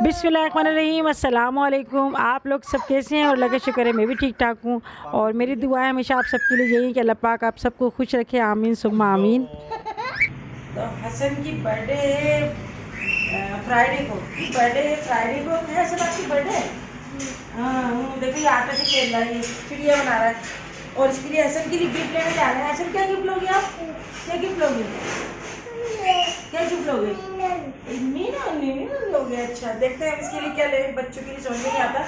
बिस्मिल्लाहिर्रहमानिर्रहीम, अस्सलाम वालेकुम। आप लोग सब कैसे हैं? और लगे शुक्र है मैं भी ठीक ठाक हूँ। और मेरी दुआ है हमेशा आप सबके लिए यही कि अल्लाह पाक आप सबको खुश रखे, आमीन सुम्मा आमीन। तो हसन की बर्थडे है फ्राइडे को। फ्राइडे को है हसन आपकी बर्थडे। हाँ देखो ये आटा से खेल रहा है, ये चिड़िया बना रहा है। और इसके लिए हसन के लिए गिफ्ट लेने जा रहे हैं। हसन क्या गिफ्ट लोगे आप? क्या गिफ्ट लोगे? क्या गिफ्ट लोगे? मीना मीना लोगे। अच्छा देखते हैं इसके लिए क्या ले। बच्चों के लिए समझ में नहीं आता,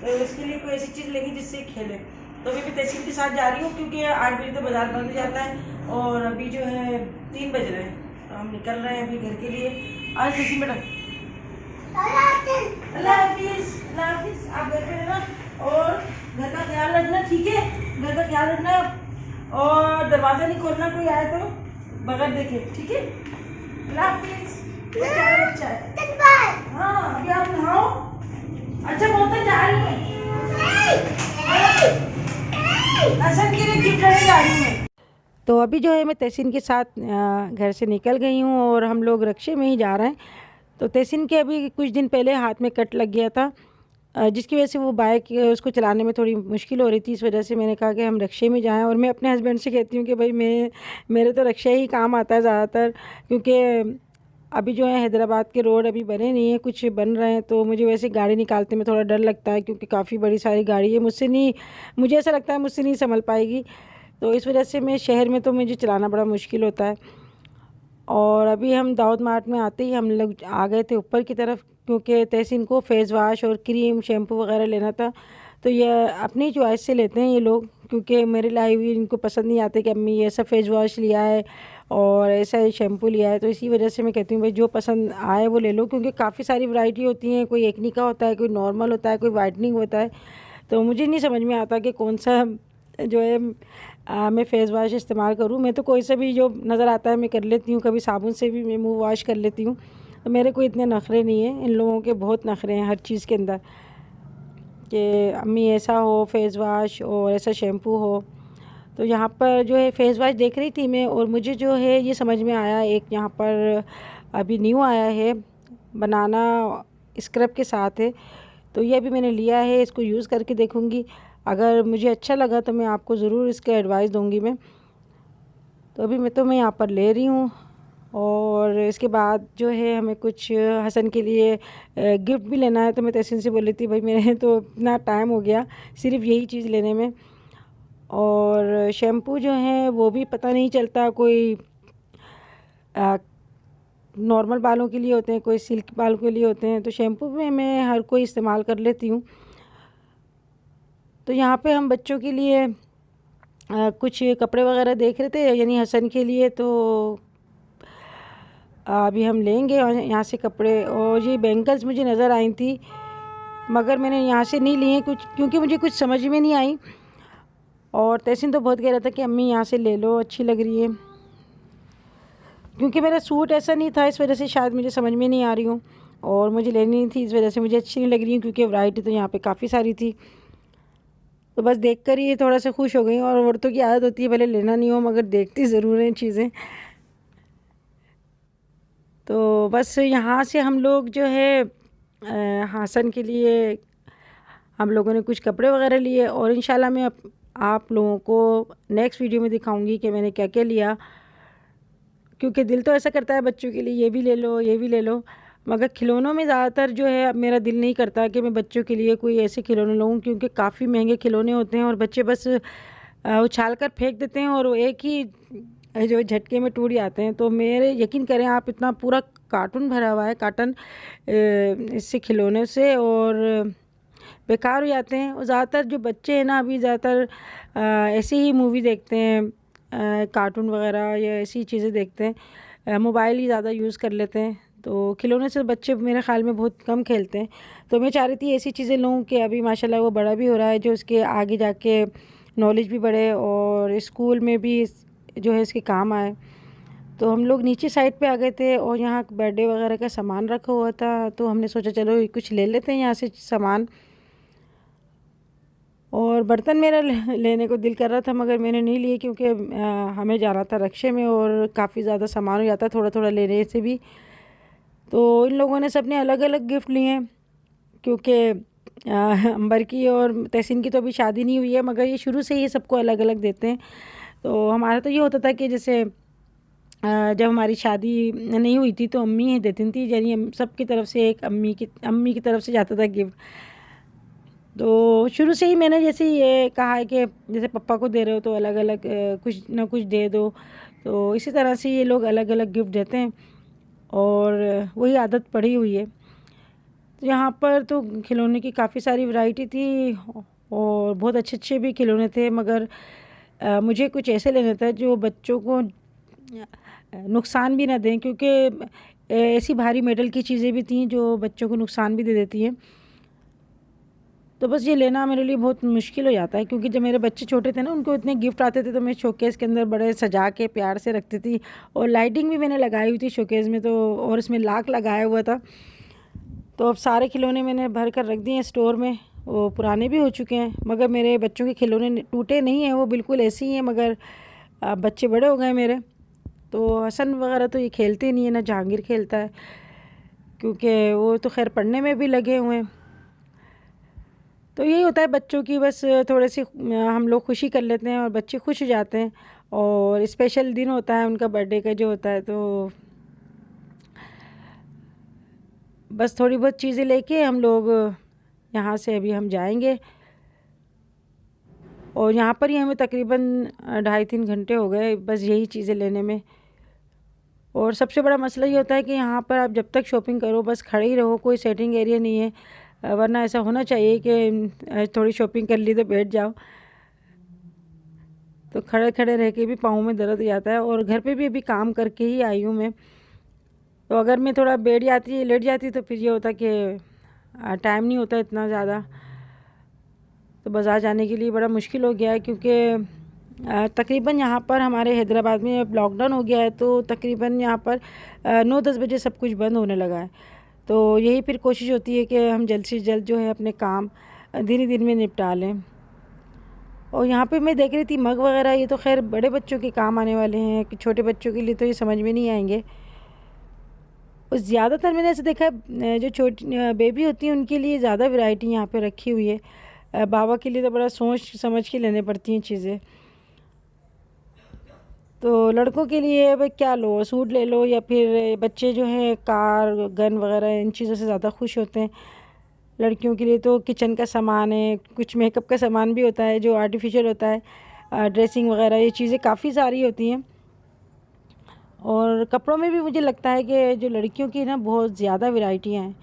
तो इसके लिए कोई ऐसी चीज़ लेंगे जिससे खेले। तो अभी मैं तहसील के साथ जा रही हूँ क्योंकि 8 बजे तो बाजार बंद हो जाता है और अभी जो है 3 बज रहे हैं। तो हम निकल रहे हैं अभी घर के लिए। आज तहसील मैडम अल्लाह हाफिज़। अल्लाह हाफिज़। आप घर पे रहना और घर का ख्याल रखना, ठीक है? घर का ख्याल रखना और दरवाज़ा नहीं खोलना कोई आए तो बगैर देखे, ठीक है? अल्लाह हाफिज़। अच्छा है। हाँ अभी आप नहाओ। अच्छा बहुत जा रही है हसन के लिए गिफ्ट लेने जा रही हूँ मैं। तो अभी जो है मैं तहसीन के साथ घर से निकल गई हूँ और हम लोग रक्शे में ही जा रहे हैं। तो तहसीन के अभी कुछ दिन पहले हाथ में कट लग गया था, जिसकी वजह से वो बाइक उसको चलाने में थोड़ी मुश्किल हो रही थी। इस वजह से मैंने कहा कि हम रक्शे में जाएं। और मैं अपने हस्बैंड से कहती हूँ कि भाई मेरे तो रक्शा ही काम आता है ज़्यादातर, क्योंकि अभी जो है हैदराबाद के रोड अभी बने नहीं हैं, कुछ बन रहे हैं। तो मुझे वैसे गाड़ी निकालते में थोड़ा डर लगता है क्योंकि काफ़ी बड़ी सारी गाड़ी है, मुझे ऐसा लगता है मुझसे नहीं संभल पाएगी। तो इस वजह से मैं शहर में तो मुझे चलाना बड़ा मुश्किल होता है। और अभी हम दाऊद मार्ट में आते ही हम लोग आ गए थे ऊपर की तरफ, क्योंकि तहसीन को फेस वाश और क्रीम शैम्पू वगैरह लेना था। तो ये अपनी चॉइस से लेते हैं ये लोग, क्योंकि मेरे लाई हुई इनको पसंद नहीं आते कि अम्मी ऐसा फेस वॉश लिया है और ऐसा ही शैम्पू लिया है। तो इसी वजह से मैं कहती हूँ भाई जो पसंद आए वो ले लो, क्योंकि काफ़ी सारी वैरायटी होती हैं। कोई एक्नी का होता है, कोई नॉर्मल होता है, कोई वाइटनिंग होता है। तो मुझे नहीं समझ में आता कि कौन सा जो है मैं फ़ेस वॉश इस्तेमाल करूँ। मैं तो कोई सा भी जो नज़र आता है मैं कर लेती हूँ, कभी साबुन से भी मैं मुँह वॉश कर लेती हूँ। तो मेरे को इतने नखरे नहीं हैं। इन लोगों के बहुत नखरे हैं हर चीज़ के अंदर, कि अम्मी ऐसा हो फेस वॉश और ऐसा शैम्पू हो। तो यहाँ पर जो है फेस वॉश देख रही थी मैं, और मुझे जो है ये समझ में आया, एक यहाँ पर अभी न्यू आया है, बनाना स्क्रब के साथ है। तो ये अभी मैंने लिया है, इसको यूज़ करके देखूँगी। अगर मुझे अच्छा लगा तो मैं आपको ज़रूर इसका एडवाइस दूँगी मैं। तो अभी मैं यहाँ पर ले रही हूँ। और इसके बाद जो है हमें कुछ हसन के लिए गिफ्ट भी लेना है। तो मैं तहसीन से बोल रही थी भाई मेरे तो इतना टाइम हो गया सिर्फ यही चीज़ लेने में। और शैम्पू जो है वो भी पता नहीं चलता, कोई नॉर्मल बालों के लिए होते हैं, कोई सिल्क बालों के लिए होते हैं। तो शैम्पू में मैं हर कोई इस्तेमाल कर लेती हूँ। तो यहाँ पे हम बच्चों के लिए कुछ कपड़े वगैरह देख रहे थे, यानी हसन के लिए। तो अभी हम लेंगे और यहाँ से कपड़े। और ये बैंगल्स मुझे नज़र आई थी, मगर मैंने यहाँ से नहीं लिए कुछ, क्योंकि मुझे कुछ समझ में नहीं आई। और तहसीन तो बहुत कह रहा था कि अम्मी यहाँ से ले लो, अच्छी लग रही है। क्योंकि मेरा सूट ऐसा नहीं था, इस वजह से शायद मुझे समझ में नहीं आ रही हूँ, और मुझे लेनी नहीं थी, इस वजह से मुझे अच्छी नहीं लग रही हूँ, क्योंकि वैरायटी तो यहाँ पे काफ़ी सारी थी। तो बस देख कर ही थोड़ा सा खुश हो गई। और औरतों की आदत होती है भले लेना नहीं हो मगर देखती ज़रूर हैं चीज़ें। तो बस यहाँ से हम लोग जो है हसन के लिए हम लोगों ने कुछ कपड़े वगैरह लिए। और इंशाल्लाह मैं आप लोगों को नेक्स्ट वीडियो में दिखाऊंगी कि मैंने क्या क्या लिया, क्योंकि दिल तो ऐसा करता है बच्चों के लिए ये भी ले लो ये भी ले लो, मगर खिलौनों में ज़्यादातर जो है अब मेरा दिल नहीं करता कि मैं बच्चों के लिए कोई ऐसे खिलौने लूँ, क्योंकि काफ़ी महंगे खिलौने होते हैं और बच्चे बस उछाल कर फेंक देते हैं और वो एक ही जो झटके में टूट जाते हैं। तो मेरे यकीन करें आप, इतना पूरा कार्टून भरा हुआ है, कार्टन इससे खिलौने से, और बेकार हो जाते हैं। और ज़्यादातर जो बच्चे हैं ना अभी ज़्यादातर ऐसे ही मूवी देखते हैं, कार्टून वगैरह या ऐसी चीज़ें देखते हैं, मोबाइल ही ज़्यादा यूज़ कर लेते हैं। तो खिलौने से बच्चे मेरे ख़्याल में बहुत कम खेलते हैं। तो मैं चाह रही थी ऐसी चीज़ें लूँ कि अभी माशाल्लाह वो बड़ा भी हो रहा है, जो उसके आगे जाके नॉलेज भी बढ़े और स्कूल में भी जो है इसके काम आए। तो हम लोग नीचे साइड पे आ गए थे और यहाँ बर्थडे वगैरह का सामान रखा हुआ था, तो हमने सोचा चलो कुछ ले लेते हैं यहाँ से सामान। और बर्तन मेरा लेने को दिल कर रहा था मगर मैंने नहीं लिए, क्योंकि हमें जाना था रक्शे में और काफ़ी ज़्यादा सामान हो जाता थोड़ा थोड़ा लेने से भी। तो इन लोगों ने सबने अलग अलग गिफ्ट लिए हैं, क्योंकि अंबर की और तहसीन की तो अभी शादी नहीं हुई है, मगर ये शुरू से ही सबको अलग अलग देते हैं। तो हमारा तो ये होता था कि जैसे जब हमारी शादी नहीं हुई थी तो अम्मी ही देती थी, यानी सबकी तरफ से एक अम्मी की तरफ से जाता था गिफ्ट। तो शुरू से ही मैंने जैसे ये कहा है कि जैसे पापा को दे रहे हो तो अलग अलग कुछ ना कुछ दे दो, तो इसी तरह से ये लोग अलग अलग गिफ्ट देते हैं और वही आदत पड़ी हुई है। तो यहाँ पर तो खिलौने की काफ़ी सारी वैरायटी थी और बहुत अच्छे अच्छे भी खिलौने थे, मगर मुझे कुछ ऐसे लेना था जो बच्चों को नुकसान भी ना दें, क्योंकि ऐसी भारी मेटल की चीज़ें भी थी जो बच्चों को नुकसान भी दे देती हैं। तो बस ये लेना मेरे लिए बहुत मुश्किल हो जाता है, क्योंकि जब मेरे बच्चे छोटे थे ना, उनको इतने गिफ्ट आते थे तो मैं शोकेस के अंदर बड़े सजा के प्यार से रखती थी, और लाइटिंग भी मैंने लगाई हुई थी शोकेस में, तो और इसमें लाक लगाया हुआ था। तो अब सारे खिलौने मैंने भर कर रख दिए हैं स्टोर में, वो पुराने भी हो चुके हैं, मगर मेरे बच्चों के खिलौने टूटे नहीं हैं, वो बिल्कुल ऐसे ही हैं। मगर बच्चे बड़े हो गए मेरे, तो हसन वगैरह तो ये खेलते ही नहीं है, ना जहांगीर खेलता है, क्योंकि वो तो खैर पढ़ने में भी लगे हुए हैं। तो यही होता है बच्चों की, बस थोड़े सी हम लोग खुशी कर लेते हैं और बच्चे खुश हो जाते हैं, और स्पेशल दिन होता है उनका बर्थडे का जो होता है, तो बस थोड़ी बहुत चीज़ें लेके हम लोग यहाँ से अभी हम जाएंगे। और यहाँ पर ही हमें तकरीबन 2.5-3 घंटे हो गए बस यही चीज़ें लेने में। और सबसे बड़ा मसला ये होता है कि यहाँ पर आप जब तक शॉपिंग करो बस खड़े ही रहो, कोई सेटिंग एरिया नहीं है, वरना ऐसा होना चाहिए कि थोड़ी शॉपिंग कर ली तो बैठ जाओ। तो खड़े खड़े रह के भी पाँव में दर्द हो जाता है, और घर पे भी अभी काम करके ही आई हूँ मैं। तो अगर मैं थोड़ा लेट जाती तो फिर ये होता कि टाइम नहीं होता इतना ज़्यादा, तो बाज़ार जाने के लिए बड़ा मुश्किल हो गया है, क्योंकि तकरीबन यहाँ पर हमारे हैदराबाद में अब लॉकडाउन हो गया है, तो तकरीबन यहाँ पर 9-10 बजे सब कुछ बंद होने लगा है। तो यही फिर कोशिश होती है कि हम जल्द से जल्द जो है अपने काम दिन दिन में निपटा लें। और यहाँ पे मैं देख रही थी मग वगैरह, ये तो खैर बड़े बच्चों के काम आने वाले हैं, कि छोटे बच्चों के लिए तो ये समझ में नहीं आएंगे। और ज़्यादातर मैंने ऐसे देखा है जो छोटी बेबी होती हैं उनके लिए ज़्यादा वैरायटी यहाँ पे रखी हुई है। बाबा के लिए तो बड़ा सोच समझ के लेने पड़ती हैं चीज़ें। तो लड़कों के लिए भाई क्या लो, सूट ले लो, या फिर बच्चे जो हैं कार गन वगैरह इन चीज़ों से ज़्यादा खुश होते हैं। लड़कियों के लिए तो किचन का सामान है, कुछ मेकअप का सामान भी होता है जो आर्टिफिशियल होता है, ड्रेसिंग वगैरह, ये चीज़ें काफ़ी सारी होती हैं। और कपड़ों में भी मुझे लगता है कि जो लड़कियों की ना बहुत ज़्यादा वैरायटियाँ हैं।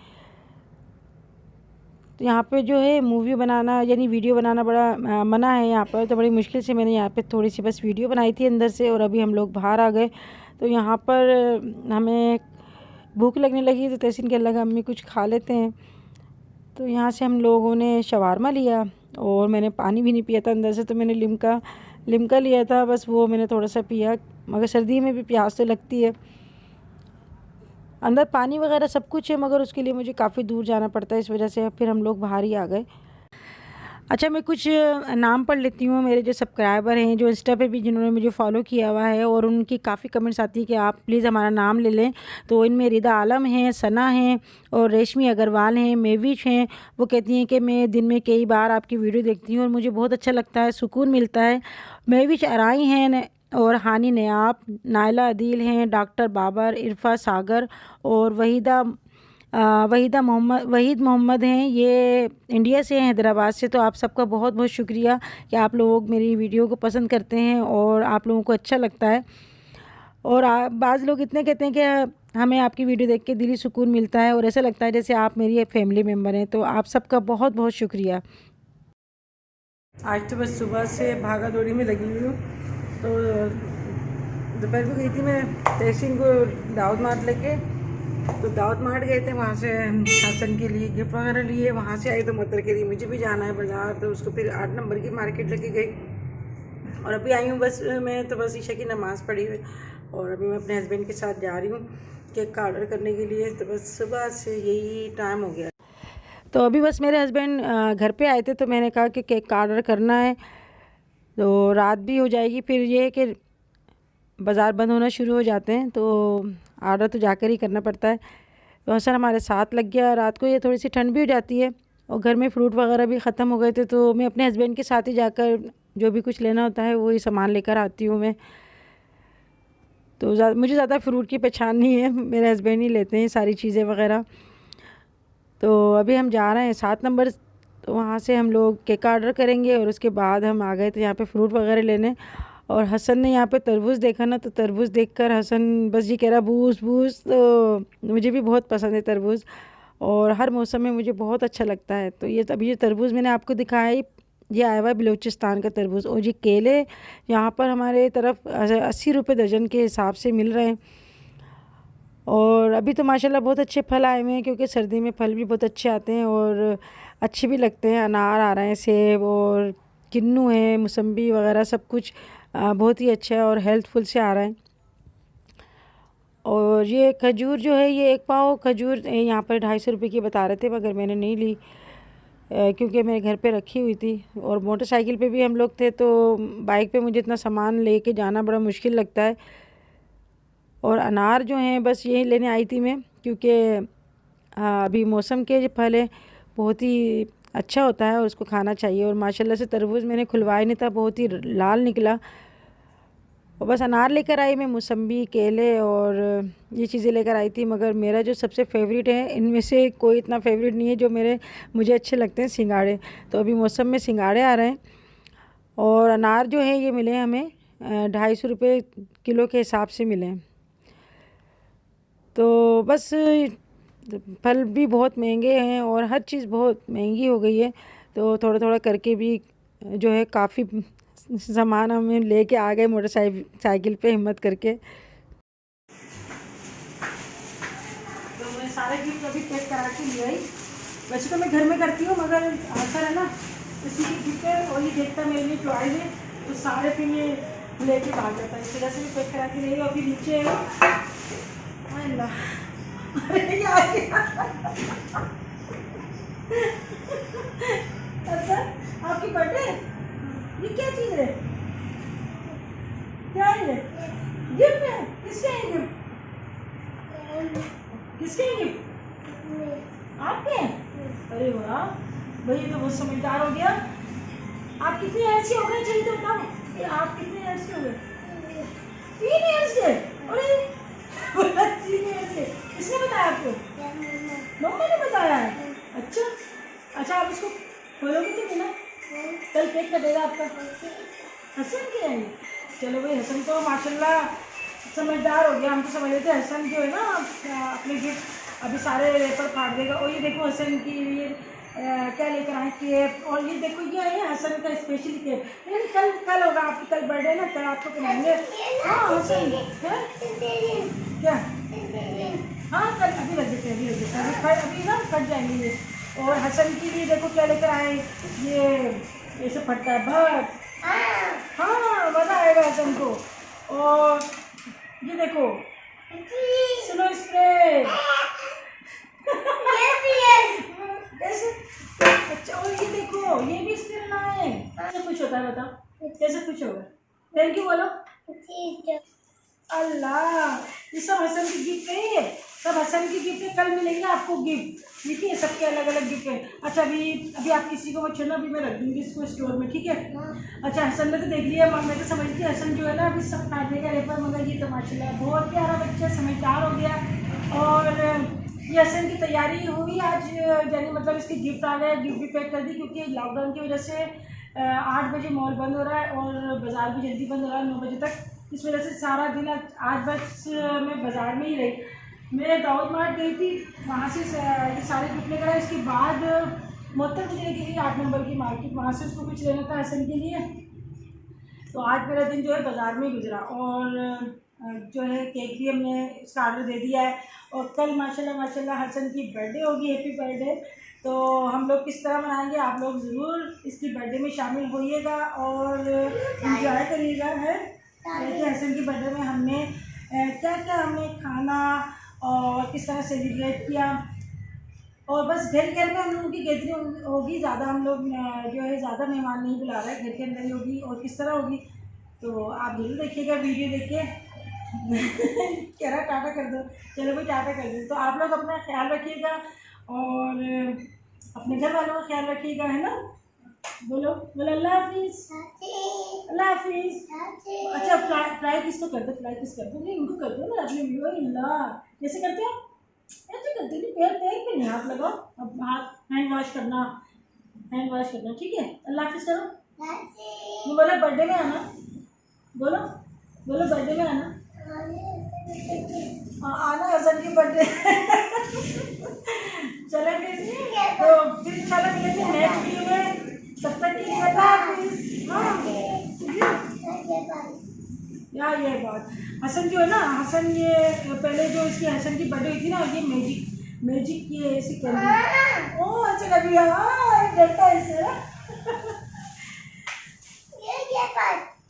तो यहाँ पे जो है मूवी बनाना यानी वीडियो बनाना बड़ा मना है यहाँ पर, तो बड़ी मुश्किल से मैंने यहाँ पे थोड़ी सी बस वीडियो बनाई थी अंदर से, और अभी हम लोग बाहर आ गए। तो यहाँ पर हमें भूख लगने लगी, तो तहसीन कहने लगा अम्मी कुछ खा लेते हैं। तो यहाँ से हम लोगों ने शवारमा लिया, और मैंने पानी भी नहीं पिया था अंदर से, तो मैंने लिम्का लिया था, बस वो मैंने थोड़ा सा पिया, मगर सर्दी में भी प्यास तो लगती है। अंदर पानी वगैरह सब कुछ है, मगर उसके लिए मुझे काफ़ी दूर जाना पड़ता है, इस वजह से फिर हम लोग बाहर ही आ गए। अच्छा, मैं कुछ नाम पढ़ लेती हूँ, मेरे जो सब्सक्राइबर हैं जो इंस्टा पे भी जिन्होंने मुझे फॉलो किया हुआ है, और उनकी काफ़ी कमेंट्स आती है कि आप प्लीज़ हमारा नाम ले लें। तो इनमें रिदा आलम हैं, सना हैं, और रेशमी अग्रवाल हैं, मेविश हैं। वो कहती हैं कि मैं दिन में कई बार आपकी वीडियो देखती हूँ और मुझे बहुत अच्छा लगता है, सुकून मिलता है। मेविश अराई हैं, और हानी नयाब, नायला अदील हैं, डॉक्टर बाबर, इरफा सागर, और वहीद मोहम्मद हैं, ये इंडिया से हैं, हैदराबाद से। तो आप सबका बहुत बहुत शुक्रिया कि आप लोग मेरी वीडियो को पसंद करते हैं और आप लोगों को अच्छा लगता है। और बाज़ लोग इतने कहते हैं कि हमें आपकी वीडियो देख के दिली सुकून मिलता है, और ऐसा लगता है जैसे आप मेरी एक फैमिली मेम्बर हैं। तो आप सबका बहुत बहुत शुक्रिया। आज तो बस सुबह से भागा दौड़ी में लगी हुई हूँ। तो दोपहर को गई थी मैं तहसीन को दावत मार्ट लेके, तो दावत मार्ट गए थे, वहाँ से हसन के लिए गिफ्ट वगैरह लिए, वहाँ से आई तो मतर के लिए मुझे भी जाना है बाज़ार, तो उसको फिर 8 नंबर की मार्केट लेके गई, और अभी आई हूँ बस मैं तो बस ईशा की नमाज़ पढ़ी हुई, और अभी मैं अपने हस्बैंड के साथ जा रही हूँ केक का ऑर्डर करने के लिए। तो बस सुबह से यही टाइम हो गया। तो अभी बस मेरे हस्बैंड घर पे आए थे, तो मैंने कहा कि केक का ऑर्डर करना है, तो रात भी हो जाएगी, फिर ये है कि बाज़ार बंद होना शुरू हो जाते हैं, तो ऑर्डर तो जाकर ही करना पड़ता है। तो हसन हमारे साथ लग गया। रात को ये थोड़ी सी ठंड भी हो जाती है और घर में फ्रूट वगैरह भी ख़त्म हो गए थे, तो मैं अपने हस्बैंड के साथ ही जाकर जो भी कुछ लेना होता है वही सामान लेकर आती हूँ मैं। तो मुझे ज़्यादा फ़्रूट की पहचान नहीं है, मेरे हस्बैंड ही लेते हैं सारी चीज़ें वगैरह। तो अभी हम जा रहे हैं 7 नंबर, तो वहाँ से हम लोग केक ऑर्डर करेंगे और उसके बाद हम आ गए थे यहाँ पे फ़्रूट वगैरह लेने। और हसन ने यहाँ पे तरबूज देखा ना, तो तरबूज देखकर हसन बस ये कह रहा बूस बूस। तो मुझे भी बहुत पसंद है तरबूज और हर मौसम में मुझे बहुत अच्छा लगता है। तो ये अभी जो तरबूज मैंने आपको दिखाया है, ये आया हुआ है बलूचिस्तान का तरबूज। और ये केले यहाँ पर हमारे तरफ 80 रुपये दर्जन के हिसाब से मिल रहे हैं। और अभी तो माशाल्लाह बहुत अच्छे फल आए हुए हैं, क्योंकि सर्दी में फल भी बहुत अच्छे आते हैं और अच्छे भी लगते हैं। अनार आ रहे हैं, सेब और किन्नू है, मौसम्बी वगैरह सब कुछ बहुत ही अच्छा है और हेल्थफुल से आ रहा है। और ये खजूर जो है, ये एक पाव खजूर यहाँ पर 250 रुपये की बता रहे थे, मगर मैंने नहीं ली क्योंकि मेरे घर पे रखी हुई थी। और मोटरसाइकिल पे भी हम लोग थे, तो बाइक पे मुझे इतना सामान लेके जाना बड़ा मुश्किल लगता है। और अनार जो हैं बस यही लेने आई थी मैं, क्योंकि अभी मौसम के जो फल है बहुत ही अच्छा होता है और उसको खाना चाहिए। और माशाल्लाह से तरबूज मैंने खुलवाया नहीं था, बहुत ही लाल निकला। और बस अनार लेकर आई मैं, मौसम्बी, केले और ये चीज़ें लेकर आई थी। मगर मेरा जो सबसे फेवरेट है, इनमें से कोई इतना फेवरेट नहीं है जो मुझे अच्छे लगते हैं, सिंगाड़े। तो अभी मौसम में सिंगाड़े आ रहे हैं। और अनार जो है ये मिले हमें 250 रुपये किलो के हिसाब से मिले। तो बस फल भी बहुत महंगे हैं और हर चीज़ बहुत महंगी हो गई है। तो थोड़ा थोड़ा करके भी जो है काफ़ी सामान हमें लेके आ गए मोटरसाइकिल पे हिम्मत करके। तो मैं सारे गिफ्ट अभी पैक करा के ले आई। वैसे तो मैं घर में करती हूँ, मगर आकर है ना किसी की गिफ्ट है और ये देखता मेरे लिए चॉइस है, तो सारे फिर ये लेके भाग जाता है। इस तरह से भी पैक करा के ले आई। और फिर नीचे अच्छा, आपकी बर्थडे, ये क्या चीज़ है? क्या है? गिफ्ट है? किसके हैं गिफ्ट? किसके हैं गिफ्ट? आपके? अरे वाह भाई, ये तो बहुत समझदार हो गया। आप कितने ईयर्स के हो गए, चाहिए तो बताओ। आप कितने ईयर्स के हो गए? 3 ईयर्स के? अरे 3 ईयर्स के। किसने बताया आपको? मम्मा ने बताया है। अच्छा आप इसको खोलोगे तो नहीं ना? कल केक कटेगा आपका। हसन के है? चलो भाई, हसन तो माशाल्लाह समझदार हो गया। हम तो समझ रहे थे हसन जो है ना अपने गिफ्ट अभी सारे रेपर फाड़ देगा। और ये देखो हसन की ये क्या लेकर आए, केक। और ये देखो ये है हसन का स्पेशल केक। लेकिन कल होगा आपकी, कल बर्थडे ना, कल आपको खिलाएंगे। हाँ हसन क्या? हाँ कल अभी रख देते हैं, अभी ना कट जाएंगे ये। और हसन की लिए देखो क्या लेकर आए, ये ऐसे फटता है भट। हाँ मज़ा आएगा हसन को। और ये देखो स्नो स्प्रे। कैसे? अच्छा, और ये देखो ये भी स्प्रे लाए। कैसे खुश होता है बताओ, कैसे खुश होगा? थैंक यू बोलो। अल्लाह, ये सब हसन की गिफ्ट है, सब हसन की गिफ्ट है। कल मिलेंगे आपको गिफ्ट, ठीक है? सबके अलग अलग गिफ्ट है। अच्छा अभी आप किसी को मत छोड़ना, अभी मैं रख दूँगी इसको स्टोर में, ठीक है? अच्छा हसन ने तो देख लिया, मैं तो समझती हूँ हसन जो है ना अभी सब खा देगा रेपर, मगर ये तो माशाल्लाह बहुत प्यारा बच्चा, समझदार हो गया। और ये हसन की तैयारी हुई आज, यानी मतलब इसके गिफ्ट आ गए, गिफ्ट भी पैक कर दी, क्योंकि लॉकडाउन की वजह से 8 बजे मॉल बंद हो रहा है और बाज़ार भी जल्दी बंद हो रहा है 9 बजे तक। इस वजह से सारा दिन आज बस मैं बाज़ार में ही रही। मैं दाऊद मार्ट गई थी, वहाँ से सारे गिफ्ट लेकर आए। इसके बाद मोहत्तर गुजरे की 8 नंबर की मार्केट, वहाँ से उसको कुछ लेना था हसन के लिए। तो आज मेरा दिन जो है बाज़ार में गुजरा। और जो है केक भी हमने इसका ऑर्डर दे दिया है। और कल माशाल्लाह हसन की बर्थडे होगी, हैप्पी बर्थडे। तो हम लोग किस तरह मनाएंगे, आप लोग ज़रूर इसकी बर्थडे में शामिल होइएगा और इंजॉय करिएगा। है कि हसन की बर्थडे में हमने क्या क्या हमने खाना और किस तरह सेलिब्रेट किया। और बस घर में हम लोगों की गैदरिंग होगी, ज़्यादा हम लोग जो है ज़्यादा मेहमान नहीं बुला रहे, घर के अंदर ही होगी। और किस तरह होगी तो आप जरूर देखिएगा वीडियो देख के। कह रहा टाटा कर दो। चलो भाई टाटा कर दो। तो आप लोग अपना ख्याल रखिएगा और अपने घर वालों का ख्याल रखिएगा, है ना। बोलो बोलो अल्लाह हाफिज़। अल्लाह हाफिज़। अच्छा फ्राई किसको कर दो, फ्राई किस कर दो, नहीं उनको कर दो ना अपने वीडियो। अल्लाह कैसे करते हो, ऐसे करते नहीं, पैर पैर पे नहीं हाथ लगाओ। अब हाथ हैंड वॉश करना, हैंड वॉश करना, ठीक है। अल्लाह हाफिज़ करो। वो बोला बर्थडे में आना, बोलो बोलो बर्थडे में आना। हाँ आना हसन की बर्थडे। चले फिर इंशाल्लाह मिलेंगे नेक्स्ट वीडियो में। तब तक की अल्लाह हाफिज़। हाँ यार ये बात हसन जो है ना, हसन ये पहले जो इसकी हसन की बर्थडे हुई थी ना, ये मैजिक की ऐसी कर दी। ओ अच्छा कभी डरता है इससे।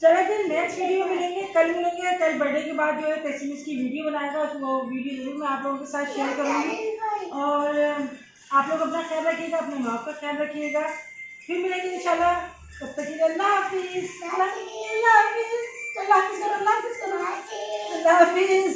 चलो फिर नेक्स्ट वीडियो मिलेंगे, कल मिलेंगे। कल बर्थडे के बाद जो है तहसीन इसकी वीडियो बनाएगा, वो वीडियो जरूर मैं आप लोगों के साथ शेयर करूँगी। और आप लोग अपना ख्याल रखिएगा, अपने माँ का ख्याल रखिएगा। फिर मिलेंगे इंशाल्लाह। तब तक के लिए अल्लाह हाफिज़। अल्लाह हाफिज़। अल्लाह हाफिज़ करो, अल्लाह हाफिज़ करो, अल्लाह हाफिज़।